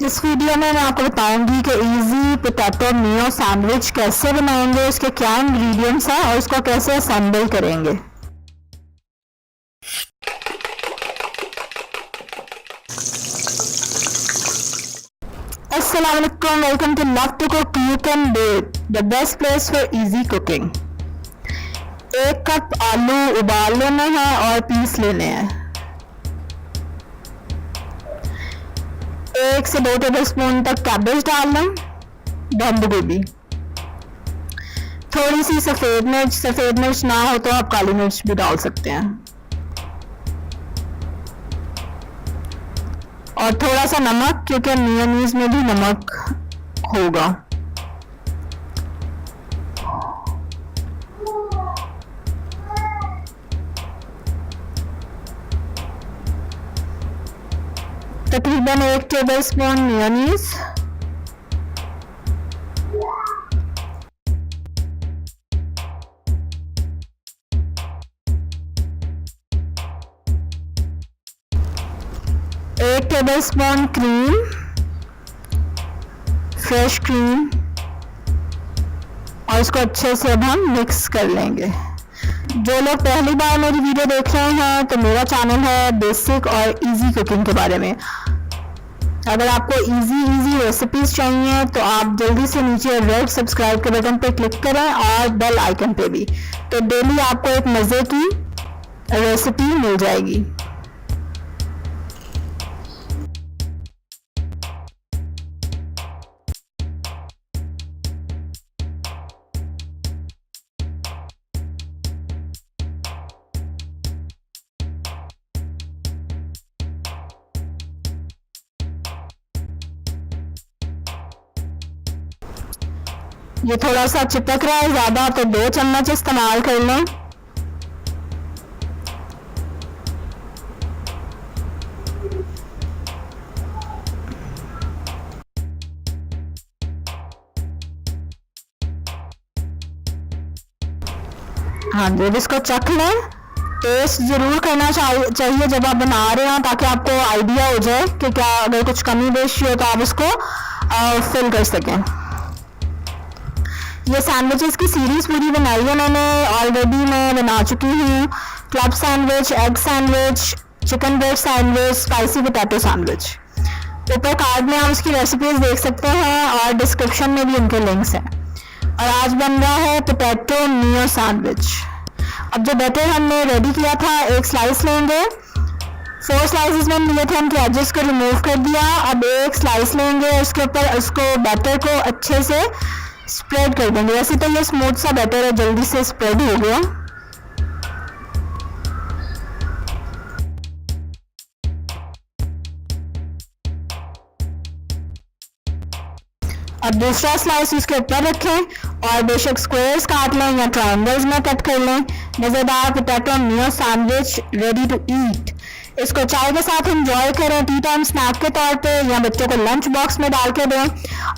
इस वीडियो में मैं आपको बताऊंगी कि इजी पोटैटो मियो सैंडविच कैसे बनाएंगे, उसके क्या इंग्रेडिएंट्स हैं और उसको कैसे असेंबल करेंगे। अस्सलाम वालेकुम, welcome to love to cook you can do it, the best place for easy cooking. 1 cup आलू उबाल लेने हैं और पीस लेने हैं। 1 से 2 टेबलस्पून तक कैबेज डाल लें, बंद गोभी, थोड़ी सी सफ़ेद मिर्च ना हो तो आप काली मिर्च भी डाल सकते हैं, और थोड़ा सा नमक, क्योंकि मेयोनीज में भी नमक होगा। तकरीबन 1 टेबलस्पून मेयोनीज, एक टेबलस्पून क्रीम, फ्रेश क्रीम, और इसको अच्छे से अब हम मिक्स कर लेंगे। जो लोग पहली बार मेरी वीडियो देख रहे हैं तो मेरा चैनल है बेसिक और इजी कुकिंग के बारे में। अगर आपको इजी रेसिपीज चाहिए तो आप जल्दी से नीचे रेड सब्सक्राइब के बटन पे क्लिक करें और बेल आइकन पे भी, तो डेली आपको एक मज़े की रेसिपी मिल जाएगी। ये थोड़ा सा चिपक रहा है ज़्यादा, तो 2 चम्मच इस्तेमाल कर लें। हाँ, जब इसको चख लें, टेस्ट ज़रूर करना चाहिए जब आप बना रहे हो, ताकि आपको आइडिया हो जाए कि क्या अगर कुछ कमी बेशी हो तो आप उसको फिल कर सकें। ये सैंडविचेस की सीरीज़ पूरी बनाई है मैंने, ऑलरेडी मैं बना चुकी हूँ। Club sandwich, egg sandwich, chicken bread sandwich, spicy potato sandwich. ऊपर कार्ड में आप उसकी रेसिपीज देख सकते हैं और डिस्क्रिप्शन में भी उनके लिंक्स हैं। और आज बन रहा है पोटैटो मियो सैंडविच। अब जो बैटर हमने रेडी किया था, 1 स्लाइस लेंगे। 4 स्लाइसेस में लिए थे, उनके एजेस को रिमूव कर दिया। अब 1 स्लाइस लेंगे, उसके ऊपर उसको बैटर को अच्छे से स्प्रेड कर देंगे। वैसे तो ये स्मूथ सा बैटर है, जल्दी से स्प्रेड हो गया। अब दूसरा स्लाइस उसके ऊपर रखें और बेशक स्क्वायर्स काट लें या ट्रायंगल्स में कट कर लें। मज़ेदार potato mayo sandwich ready to eat. इसको चाय के साथ एंजॉय करें, टी टाइम स्नैक के तौर पे, या बच्चों को लंच बॉक्स में डाल के दें।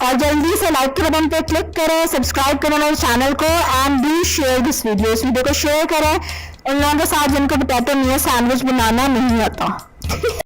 और जल्दी से लाइक के बटन पे क्लिक करें, सब्सक्राइब करें मेरे चैनल को, and do share this video. इस वीडियो को शेयर करें उन लोगों के साथ जिनको पोटैटो मियो सैंडविच बनाना नहीं आता।